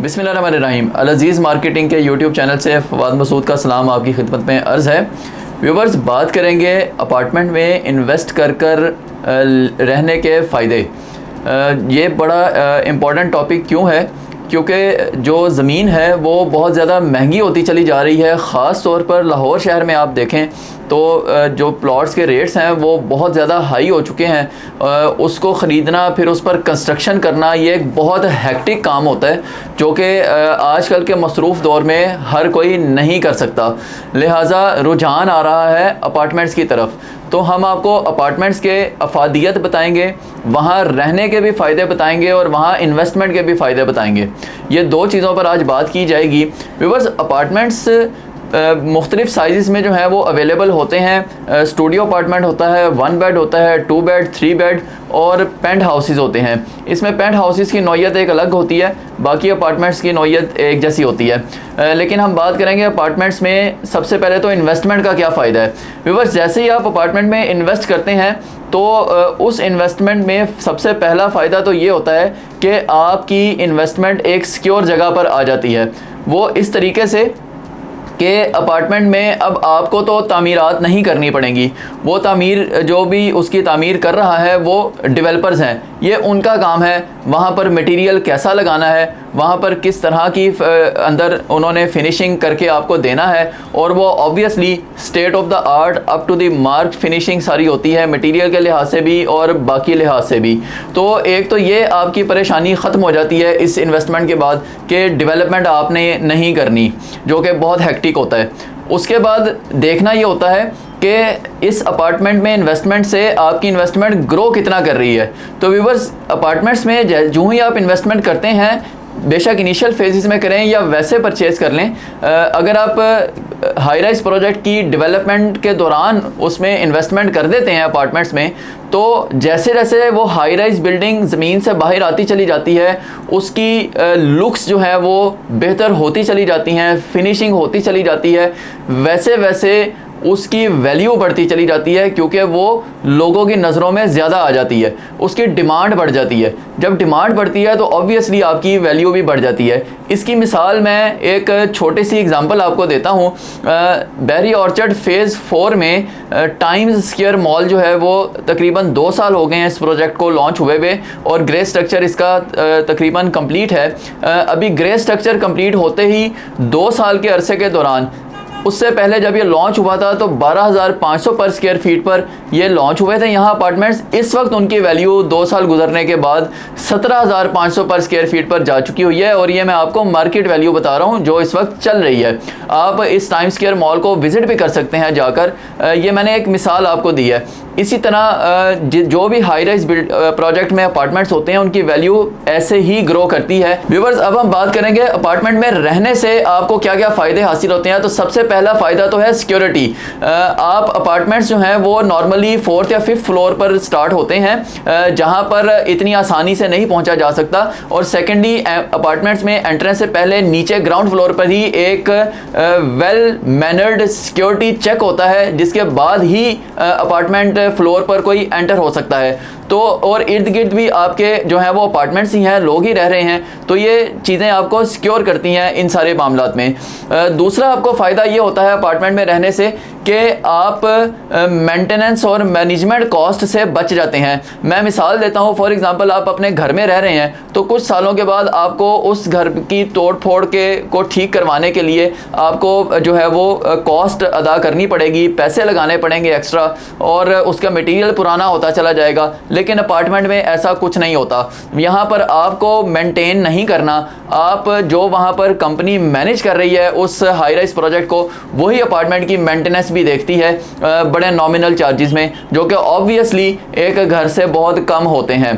बिस्मिल्लाहिर्रहमानिर्रहीम। अल अज़ीज़ मार्केटिंग के YouTube channel से फवाद मसूद का सलाम आपकी खिदमत में अर्ज़ है। व्यूवर्स, बात करेंगे अपार्टमेंट में इन्वेस्ट कर रहने के फ़ायदे। ये बड़ा इम्पॉर्टेंट टॉपिक क्यों है? क्योंकि जो ज़मीन है वो बहुत ज़्यादा महंगी होती चली जा रही है। ख़ास तौर पर लाहौर शहर में आप देखें तो जो प्लॉट्स के रेट्स हैं वो बहुत ज़्यादा हाई हो चुके हैं। उसको ख़रीदना, फिर उस पर कंस्ट्रक्शन करना, ये एक बहुत हेक्टिक काम होता है जो कि आजकल के मसरूफ़ दौर में हर कोई नहीं कर सकता। लिहाजा रुझान आ रहा है अपार्टमेंट्स की तरफ। तो हम आपको अपार्टमेंट्स के अफादियत बताएंगे, वहाँ रहने के भी फ़ायदे बताएंगे और वहाँ इन्वेस्टमेंट के भी फ़ायदे बताएंगे। ये दो चीज़ों पर आज बात की जाएगी। व्यूअर्स, अपार्टमेंट्स मुख्तलिफ़ साइज़ में जो है वो अवेलेबल होते हैं। स्टूडियो अपार्टमेंट होता है, 1 बेड होता है, 2 बेड, 3 बेड और पेंट हाउसेस होते हैं। इसमें पेंट हाउसेस की नौइयत एक अलग होती है, बाकी अपार्टमेंट्स की नौइयत एक जैसी होती है। लेकिन हम बात करेंगे अपार्टमेंट्स में सबसे पहले तो इन्वेस्टमेंट का क्या फ़ायदा है। व्यूअर्स, जैसे ही आप अपार्टमेंट में इन्वेस्ट करते हैं तो उस इन्वेस्टमेंट में सबसे पहला फ़ायदा तो ये होता है कि आपकी इन्वेस्टमेंट एक सिक्योर जगह पर आ जाती है। वो इस तरीके से कि अपार्टमेंट में अब आपको तो तामीरात नहीं करनी पड़ेंगी। वो तामीर, जो भी उसकी तामीर कर रहा है वो डेवलपर्स हैं, ये उनका काम है। वहाँ पर मटेरियल कैसा लगाना है, वहाँ पर किस तरह की अंदर उन्होंने फिनिशिंग करके आपको देना है, और वो obviously state of the art up to the mark finishing सारी होती है, मटेरियल के लिहाज से भी और बाकी लिहाज से भी। तो एक तो ये आपकी परेशानी ख़त्म हो जाती है इस इन्वेस्टमेंट के बाद कि डेवलपमेंट आपने नहीं करनी, जो कि बहुत हेक्टिक होता है। उसके बाद देखना ये होता है कि इस अपार्टमेंट में इन्वेस्टमेंट से आपकी इन्वेस्टमेंट ग्रो कितना कर रही है। तो व्यूअर्स, अपार्टमेंट्स में जो ही आप इन्वेस्टमेंट करते हैं, बेशक इनिशियल फेजेस में करें या वैसे परचेज़ कर लें, अगर आप हाई राइज प्रोजेक्ट की डेवलपमेंट के दौरान उसमें इन्वेस्टमेंट कर देते हैं अपार्टमेंट्स में, तो जैसे जैसे वो हाई राइज बिल्डिंग ज़मीन से बाहर आती चली जाती है, उसकी लुक्स जो है वो बेहतर होती चली जाती हैं, फिनिशिंग होती चली जाती है, वैसे वैसे उसकी वैल्यू बढ़ती चली जाती है, क्योंकि वो लोगों की नज़रों में ज़्यादा आ जाती है, उसकी डिमांड बढ़ जाती है। जब डिमांड बढ़ती है तो ऑब्वियसली आपकी वैल्यू भी बढ़ जाती है। इसकी मिसाल मैं एक छोटी सी एग्जांपल आपको देता हूँ। बैरी ऑर्चर्ड फ़ेज़ 4 में टाइम्स स्क्वायर मॉल जो है वो तकरीबन 2 साल हो गए हैं इस प्रोजेक्ट को लॉन्च हुए और ग्रे स्ट्रक्चर इसका तकरीबन कंप्लीट है। अभी ग्रे स्ट्रक्चर कंप्लीट होते ही 2 साल के अरसे के दौरान, उससे पहले जब ये लॉन्च हुआ था तो 12,500 पर स्क्वायर फीट पर ये लॉन्च हुए थे यहाँ अपार्टमेंट्स। इस वक्त उनकी वैल्यू 2 साल गुजरने के बाद 17,500 पर स्क्वायर फीट पर जा चुकी हुई है, और ये मैं आपको मार्केट वैल्यू बता रहा हूँ जो इस वक्त चल रही है। आप इस टाइम स्क्वायर मॉल को विज़िट भी कर सकते हैं जाकर। ये मैंने एक मिसाल आपको दी है। इसी तरह जो भी हाई राइज प्रोजेक्ट में अपार्टमेंट्स होते हैं उनकी वैल्यू ऐसे ही ग्रो करती है। व्यूअर्स, अब हम बात करेंगे अपार्टमेंट में रहने से आपको क्या क्या फ़ायदे हासिल होते हैं। तो सबसे पहला फ़ायदा तो है सिक्योरिटी। आप अपार्टमेंट्स जो हैं वो नॉर्मली 4th या 5th फ्लोर पर स्टार्ट होते हैं, जहां पर इतनी आसानी से नहीं पहुंचा जा सकता। और सेकेंडली, अपार्टमेंट्स में एंट्रेंस से पहले नीचे ग्राउंड फ्लोर पर ही एक वेल मैनर्ड सिक्योरिटी चेक होता है, जिसके बाद ही अपार्टमेंट फ्लोर पर कोई एंटर हो सकता है। तो और इर्द गिर्द भी आपके जो है वो अपार्टमेंट्स ही हैं, लोग ही रह रहे हैं, तो ये चीज़ें आपको सिक्योर करती हैं इन सारे मामलात में। दूसरा आपको फ़ायदा ये होता है अपार्टमेंट में रहने से कि आप मेंटेनेंस और मैनेजमेंट कॉस्ट से बच जाते हैं। मैं मिसाल देता हूँ, फॉर एग्जांपल आप अपने घर में रह रहे हैं तो कुछ सालों के बाद आपको उस घर की तोड़ फोड़ को ठीक करवाने के लिए आपको जो है वो कॉस्ट अदा करनी पड़ेगी, पैसे लगाने पड़ेंगे एक्स्ट्रा, और उसका मटेरियल पुराना होता चला जाएगा। लेकिन अपार्टमेंट में ऐसा कुछ नहीं होता। यहाँ पर आपको मेंटेन नहीं करना, आप जो वहाँ पर कंपनी मैनेज कर रही है उस हाई राइज प्रोजेक्ट को, वही अपार्टमेंट की मेंटेनेंस भी देखती है बड़े नॉमिनल चार्जेस में, जो कि ऑब्वियसली एक घर से बहुत कम होते हैं।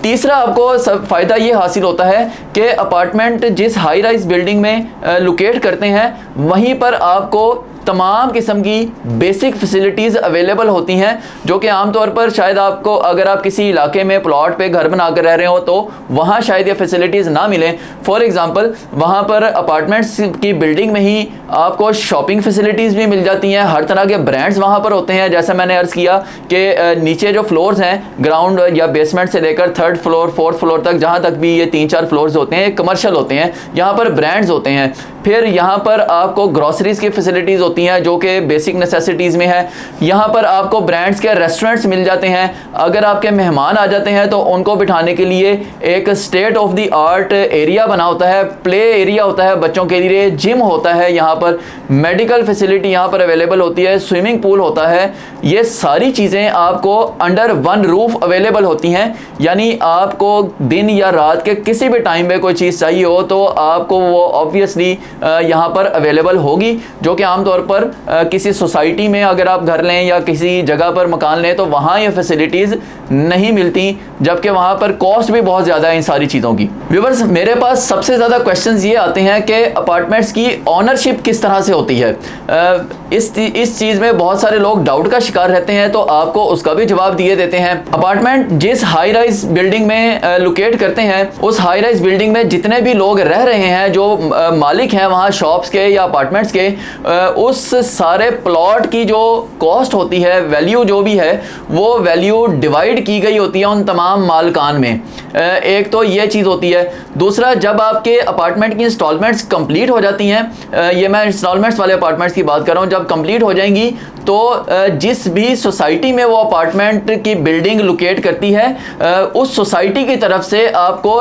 तीसरा आपको सब फ़ायदा ये हासिल होता है कि अपार्टमेंट जिस हाई राइज बिल्डिंग में लोकेट करते हैं वहीं पर आपको तमाम किस्म की बेसिक फैसिलिटीज़ अवेलेबल होती हैं, जो कि आमतौर पर शायद आपको, अगर आप किसी इलाके में प्लॉट पे घर बना कर रह रहे हो तो वहाँ शायद ये फैसिलिटीज़ ना मिलें। फॉर एग्ज़ाम्पल वहाँ पर अपार्टमेंट्स की बिल्डिंग में ही आपको शॉपिंग फैसिलिटीज़ भी मिल जाती हैं, हर तरह के ब्रांड्स वहाँ पर होते हैं। जैसा मैंने अर्ज़ किया कि नीचे जो फ्लोर्स हैं, ग्राउंड या बेसमेंट से लेकर 3rd फ्लोर 4th फ्लोर तक, जहाँ तक भी ये 3-4 फ्लोर्स होते हैं, कमर्शियल होते हैं, यहाँ पर ब्रांड्स होते हैं। फिर यहाँ पर आपको ग्रॉसरीज़ की फैसिलिटीज़ होती हैं जो कि बेसिक नेसेसिटीज़ में है। यहाँ पर आपको ब्रांड्स के रेस्टोरेंट्स मिल जाते हैं। अगर आपके मेहमान आ जाते हैं तो उनको बिठाने के लिए एक state of the art area बना होता है, प्ले एरिया होता है बच्चों के लिए, जिम होता है, यहाँ पर मेडिकल फैसिलिटी यहाँ पर अवेलेबल होती है, स्विमिंग पूल होता है। ये सारी चीज़ें आपको अंडर वन रूफ अवेलेबल होती हैं। यानी आपको दिन या रात के किसी भी टाइम में कोई चीज़ चाहिए हो तो आपको वो ऑब्वियसली यहाँ पर अवेलेबल होगी, जो कि आमतौर पर किसी सोसाइटी में अगर आप घर लें या किसी जगह पर मकान लें तो वहाँ ये फैसिलिटीज़ नहीं मिलती, जबकि वहाँ पर कॉस्ट भी बहुत ज़्यादा है इन सारी चीज़ों की। व्यूअर्स, मेरे पास सबसे ज़्यादा क्वेश्चंस ये आते हैं कि अपार्टमेंट्स की ओनरशिप किस तरह से होती है। इस चीज़ में बहुत सारे लोग डाउट का शिकार रहते हैं, तो आपको उसका भी जवाब दिए देते हैं। अपार्टमेंट जिस हाई राइज बिल्डिंग में लोकेट करते हैं, उस हाई राइज बिल्डिंग में जितने भी लोग रह रहे हैं, जो मालिक हैं वहाँ शॉप्स के या अपार्टमेंट्स के, उस सारे प्लॉट की जो कॉस्ट होती है, वैल्यू जो भी है, वो वैल्यू डिवाइड की गई होती है उन तमाम मालिकान में। एक तो ये चीज़ होती है। दूसरा, जब आपके अपार्टमेंट की इंस्टॉलमेंट्स कंप्लीट हो जाती हैं, ये मैं इंस्टॉलमेंट्स वाले अपार्टमेंट्स की बात कर रहा हूँ, जब कंप्लीट हो जाएंगी तो जिस भी सोसाइटी में वो अपार्टमेंट की बिल्डिंग लोकेट करती है, उस सोसाइटी की तरफ से आपको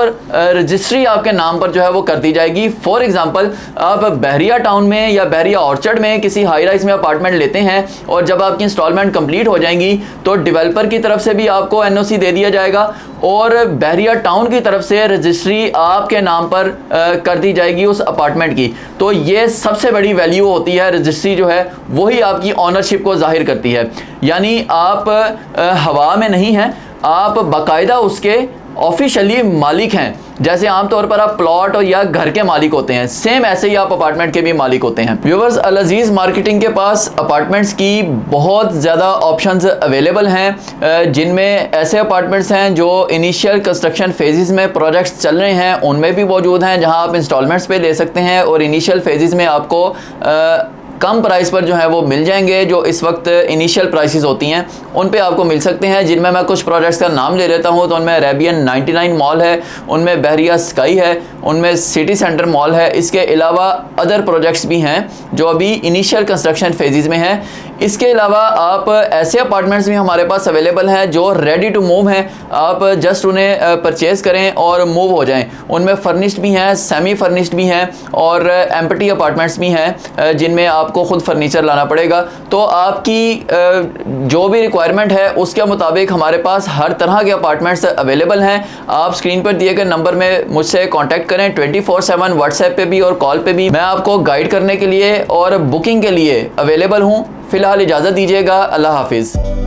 रजिस्ट्री आपके नाम पर जो है वो कर दी जाएगी। फॉर एग्जांपल, आप बहरिया टाउन में या बहरिया ऑर्चर्ड में किसी हाई राइज में अपार्टमेंट लेते हैं और जब आपकी इंस्टॉलमेंट कंप्लीट हो जाएंगी तो डेवलपर की तरफ से भी आपको एनओसी दे दिया जाएगा और बहरिया टाउन की तरफ से रजिस्ट्री आपके नाम पर कर दी जाएगी उस अपार्टमेंट की। तो ये सबसे बड़ी वैल्यू होती है। रजिस्ट्री जो है वही आपकी ऑनरशिप को जाहिर करती है। यानी आप हवा में नहीं हैं, आप बाकायदा उसके ऑफिशियली मालिक हैं। जैसे आमतौर पर आप प्लॉट और या घर के मालिक होते हैं, सेम ऐसे ही आप अपार्टमेंट के भी मालिक होते हैं। व्यूअर्स, अल अजीज़ मार्केटिंग के पास अपार्टमेंट्स की बहुत ज़्यादा ऑप्शंस अवेलेबल हैं, जिनमें ऐसे अपार्टमेंट्स हैं जो इनिशियल कंस्ट्रक्शन फेजेस में प्रोजेक्ट्स चल रहे हैं उनमें भी मौजूद हैं, जहां आप इंस्टॉलमेंट्स पे ले सकते हैं और इनिशियल फेजेस में आपको कम प्राइस पर जो है वो मिल जाएंगे। जो इस वक्त इनिशियल प्राइसेस होती हैं उन पे आपको मिल सकते हैं, जिनमें मैं कुछ प्रोजेक्ट्स का नाम ले लेता हूँ। तो उनमें अरेबियन 99 मॉल है, उनमें बहरिया स्काई है, उनमें सिटी सेंटर मॉल है। इसके अलावा अदर प्रोजेक्ट्स भी हैं जो अभी इनिशियल कंस्ट्रक्शन फेजेस में हैं। इसके अलावा आप ऐसे अपार्टमेंट्स भी हमारे पास अवेलेबल हैं जो रेडी टू मूव हैं, आप जस्ट उन्हें परचेज़ करें और मूव हो जाएं। उनमें फर्निश्ड भी हैं, सेमी फर्निश्ड भी हैं और एम्प्टी अपार्टमेंट्स भी हैं जिनमें आपको ख़ुद फर्नीचर लाना पड़ेगा। तो आपकी जो भी रिक्वायरमेंट है उसके मुताबिक हमारे पास हर तरह के अपार्टमेंट्स अवेलेबल हैं। आप स्क्रीन पर दिए गए नंबर में मुझसे कॉन्टैक्ट करें 24/7 व्हाट्सएप पे भी और कॉल पे भी। मैं आपको गाइड करने के लिए और बुकिंग के लिए अवेलेबल हूँ। फ़िलहाल इजाज़त दीजिएगा। अल्लाह हाफिज़।